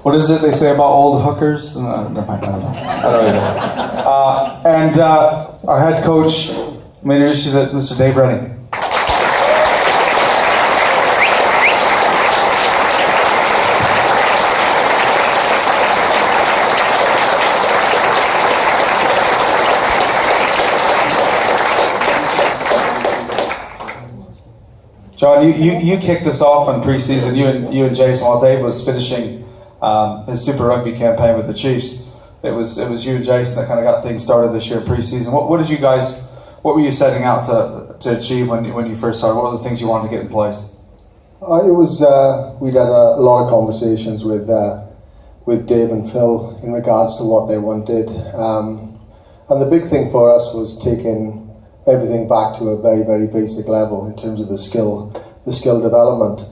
What is it they say about old hookers? Never mind, I don't know. And our head coach, let me introduce you to Mr. Dave Rennie. John, you kicked us off in preseason. You and Jason, while Dave was finishing his Super Rugby campaign with the Chiefs. It was you and Jason that kind of got things started this year in preseason. What were you setting out to achieve when you first started? What were the things you wanted to get in place? We'd had a lot of conversations with Dave and Phil in regards to what they wanted, and the big thing for us was taking everything back to a very, very basic level in terms of the skill development.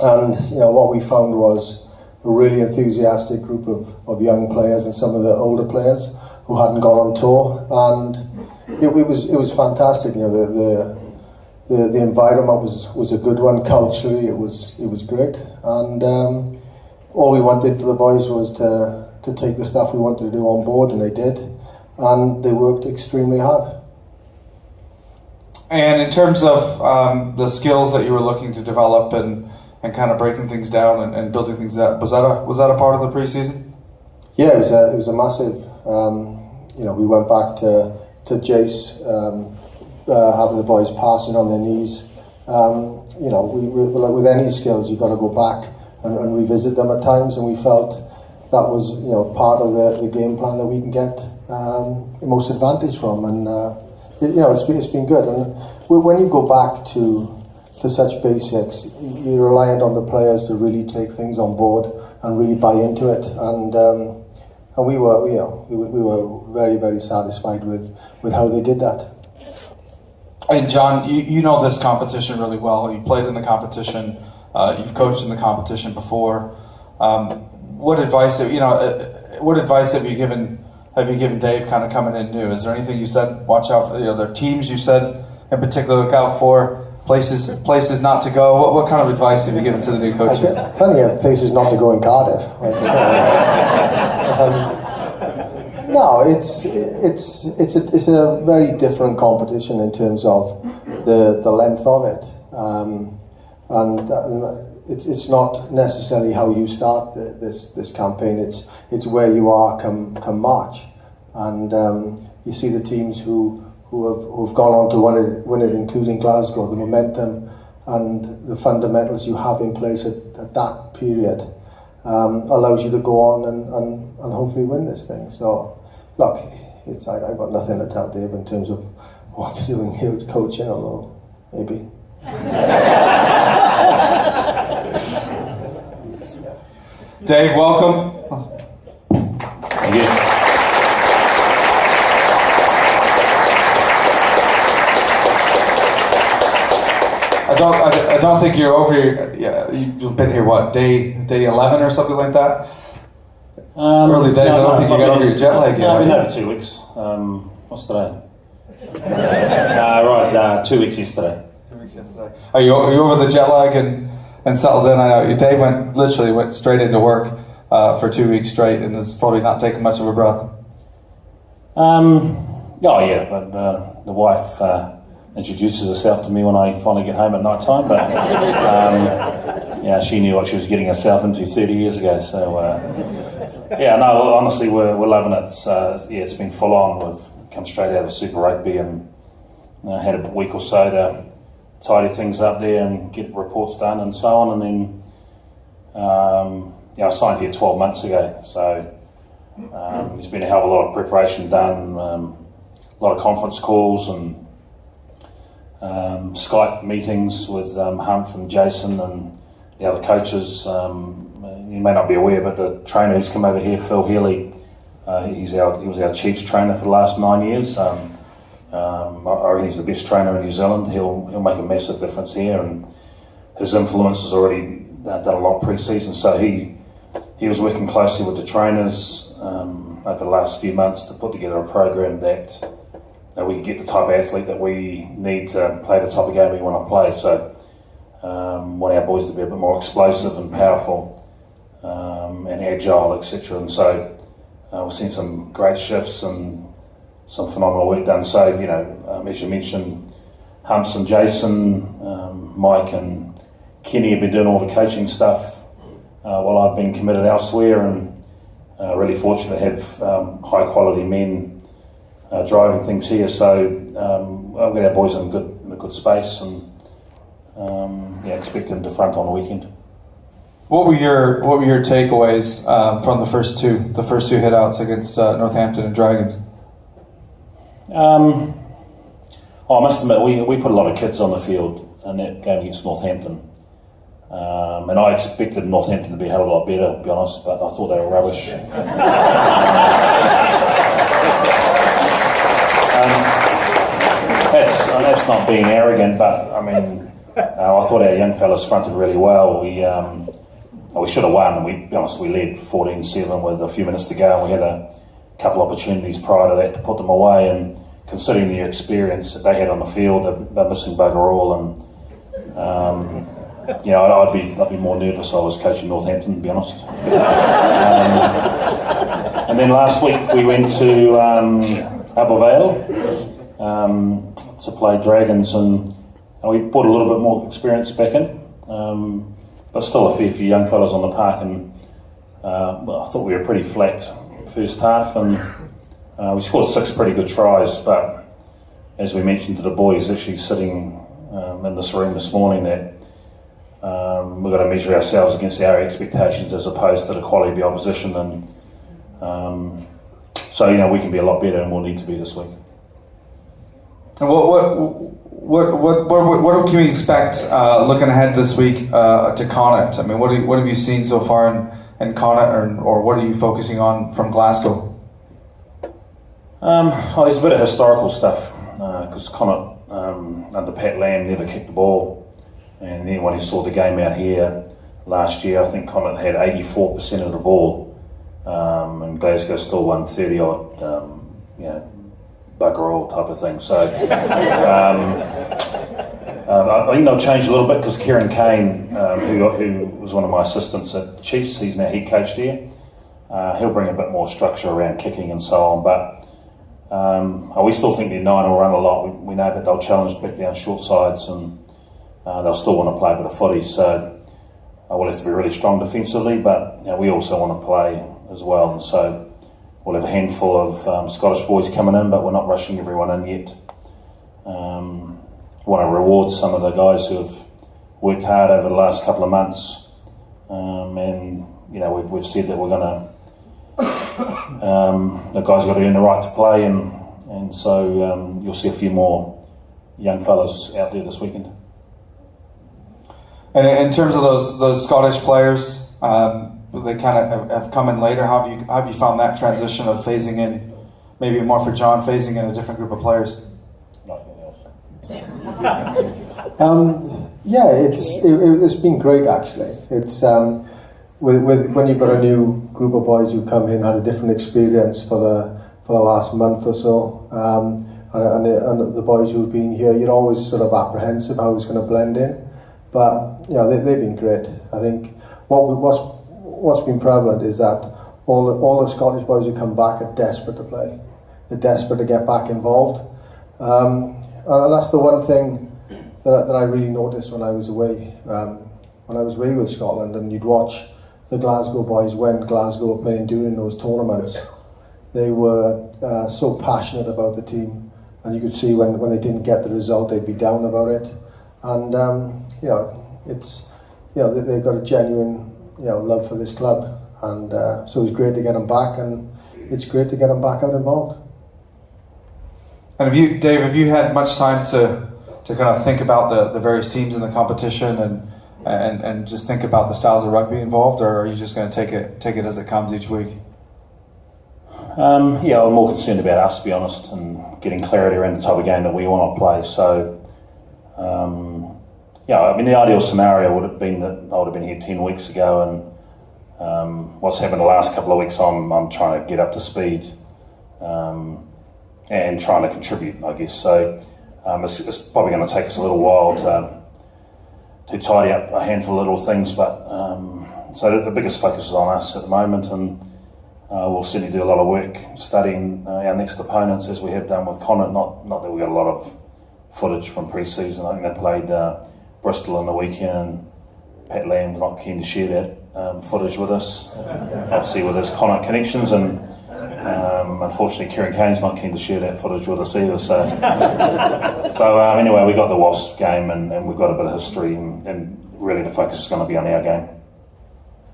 And what we found was a really enthusiastic group of young players and some of the older players who hadn't gone on tour, and it was fantastic. The environment was a good one. Culturally, it was great, and all we wanted for the boys was to take the stuff we wanted to do on board, and they did, and they worked extremely hard. And in terms of the skills that you were looking to develop and kind of breaking things down and building things up, was that a part of the preseason? Yeah, it was a massive. We went back to Jace, having the boys passing on their knees. With any skills, you've got to go back and revisit them at times, and we felt that was part of the game plan that we can get the most advantage from, and. It's been good, and when you go back to such basics, you're reliant on the players to really take things on board and really buy into it, and we were very, very satisfied with how they did that. And John, you know this competition really well. You played in the competition, you've coached in the competition before. What advice have you given? Have you given Dave kind of coming in new? Is there anything you said, watch out for, there are teams you said in particular look out for, places not to go? What kind of advice have you given to the new coaches? Plenty of places not to go in Cardiff. No, it's a very different competition in terms of the length of it, and it's not necessarily how you start this campaign. It's where you are come March, and you see the teams who've gone on to win it, including Glasgow. The momentum and the fundamentals you have in place at that period allows you to go on and hopefully win this thing. So, look, I've got nothing to tell Dave in terms of what to do in here with coaching, although maybe. Dave, welcome. Thank you. I don't think you're over here. Yeah, you've been here day 11 or something like that. Early days. I don't think you got over your jet lag yet. I've been over 2 weeks. What's today? 2 weeks yesterday. 2 weeks yesterday. Are you over the jet lag and settled in? I know Dave went straight into work for 2 weeks straight and is probably not taking much of a breath. But the wife introduces herself to me when I finally get home at night time, but she knew what she was getting herself into 30 years ago, so honestly we're loving it. It's been full on. We've come straight out of Super Rugby and had a week or so to tidy things up there and get reports done and so on, and then I signed here 12 months ago, so there's been a hell of a lot of preparation done, a lot of conference calls and Skype meetings with Humph and Jason and the other coaches. You may not be aware, but the trainer who's come over here, Phil Healy, he was our Chiefs trainer for the last 9 years. I reckon he's the best trainer in New Zealand. He'll make a massive difference here, and his influence has already done a lot pre-season. So he was working closely with the trainers over the last few months to put together a program that we can get the type of athlete that we need to play the type of game we want to play. So want our boys to be a bit more explosive and powerful. and agile, etc. And so we've seen some great shifts and some phenomenal work done. So, as you mentioned, Humps and Jason, Mike and Kenny have been doing all the coaching stuff while I've been committed elsewhere, and really fortunate to have high quality men driving things here. So I've got our boys in a good space, and expect them to front on the weekend. What were your takeaways from the first two hitouts against Northampton and Dragons? I must admit, we put a lot of kids on the field in that game against Northampton. And I expected Northampton to be a hell of a lot better, to be honest, but I thought they were rubbish. That's not being arrogant, but I mean, I thought our young fellas fronted really well. We should have won, and we led 14-7 with a few minutes to go, and we had a couple opportunities prior to that to put them away. And considering their experience that they had on the field, they're missing bugger all. And I'd be more nervous if I was coaching Northampton, to be honest. And then last week we went to Upper Vale to play Dragons, and we brought a little bit more experience back in, but still a fair few young fellas on the park. And I thought we were pretty flat first half, and we scored 6 pretty good tries. But as we mentioned to the boys actually sitting in this room this morning, that we've got to measure ourselves against our expectations as opposed to the quality of the opposition, and so we can be a lot better, and we'll need to be this week. And what can we expect looking ahead this week to Connacht? I mean, what have you seen so far in Connacht, or what are you focusing on from Glasgow? There's a bit of historical stuff because Connacht under Pat Lam never kicked the ball. And anyone who saw the game out here last year, I think Connacht had 84% of the ball, and Glasgow still won 30 odd, bugger all type of thing. So I think they'll change a little bit because Kieran Kane, who was one of my assistants at Chiefs, he's now head coach there. He'll bring a bit more structure around kicking and so on. But we still think their 9 will run a lot. We know that they'll challenge back down short sides, and they'll still want to play a bit of footy, so we'll have to be really strong defensively, but we also want to play as well. And so we'll have a handful of Scottish boys coming in, but we're not rushing everyone in yet. Want to reward some of the guys who have worked hard over the last couple of months, and we've said that we're going to the guys have got to earn the right to play, and so you'll see a few more young fellas out there this weekend. And in terms of those Scottish players, they kind of have come in later. How have you found that transition of phasing in, maybe more for John, phasing in a different group of players? Nothing else. It's been great actually. It's with when you've got a new group of boys who come in, had a different experience for the last month or so, and the boys who've been here, you're always sort of apprehensive how it's going to blend in. But they've been great. I think what's been prevalent is that all the Scottish boys who come back are desperate to play. They're desperate to get back involved, and that's the one thing that I really noticed when I was away. When I was away with Scotland, and you'd watch the Glasgow boys when Glasgow were playing during those tournaments, they were so passionate about the team, and you could see when they didn't get the result, they'd be down about it. And they've got a genuine love for this club, and so it's great to get them back, and it's great to get them back out involved. And Dave, have you had much time to kind of think about the various teams in the competition and just think about the styles of rugby involved, or are you just going to take it as it comes each week? I'm more concerned about us, to be honest, and getting clarity around the type of game that we want to play. So, the ideal scenario would have been that I would have been here 10 weeks ago, and what's happened the last couple of weeks, I'm trying to get up to speed and trying to contribute, I guess. So it's probably going to take us a little while to tidy up a handful of little things, but So the biggest focus is on us at the moment, and we'll certainly do a lot of work studying our next opponents, as we have done with Connacht. Not that we got a lot of footage from pre-season. I think they played Bristol on the weekend, and Pat Lamb's not keen to share that footage with us, obviously with his Connacht connections, and unfortunately Kieran Kane's not keen to share that footage with us either. So anyway, we got the Wasps game, and we've got a bit of history, and really the focus is going to be on our game.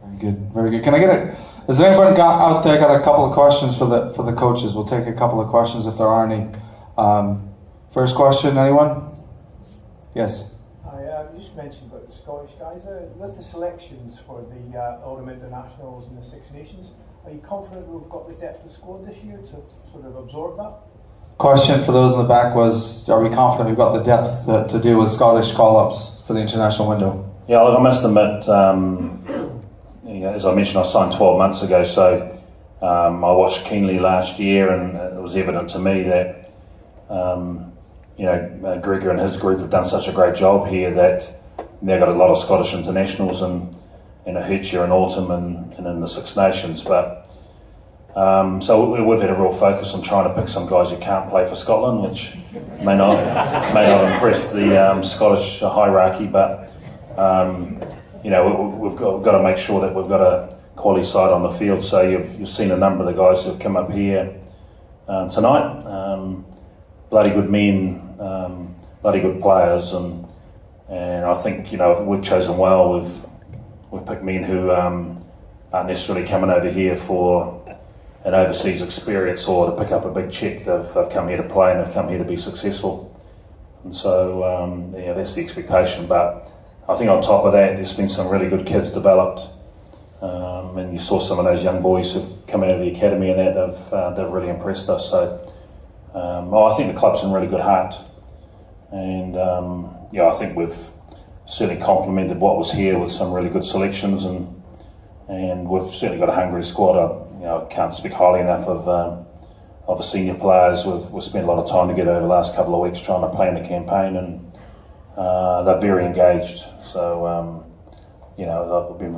Very good, very good. Can I get it? Has anyone out there got a couple of questions for the coaches? We'll take a couple of questions if there are any. First question, anyone? Yes. You just mentioned about the Scottish guys. With the selections for the Autumn Internationals and the Six Nations, are you confident we've got the depth of squad this year to sort of absorb that? Question for those in the back was, are we confident we've got the depth to deal with Scottish call-ups for the international window? Yeah, look, I must admit, as I mentioned, I signed 12 months ago, so I watched keenly last year, and it was evident to me that Gregor and his group have done such a great job here that they've got a lot of Scottish internationals, and it hurts you in Autumn and in the Six Nations. But so we've had a real focus on trying to pick some guys who can't play for Scotland, which may not impress the Scottish hierarchy, but we've got to make sure that we've got a quality side on the field. So you've seen a number of the guys who've come up here tonight. Bloody good men, bloody good players, and I think we've chosen well. We've picked men who aren't necessarily coming over here for an overseas experience or to pick up a big check. They've come here to play, and they've come here to be successful, and so that's the expectation. But I think on top of that, there's been some really good kids developed, and you saw some of those young boys who've come out of the academy, and that they've really impressed us. So I think the club's in really good heart, and I think we've certainly complemented what was here with some really good selections, and we've certainly got a hungry squad. I can't speak highly enough of the senior players. We've spent a lot of time together over the last couple of weeks trying to plan the campaign, and they're very engaged. So I've been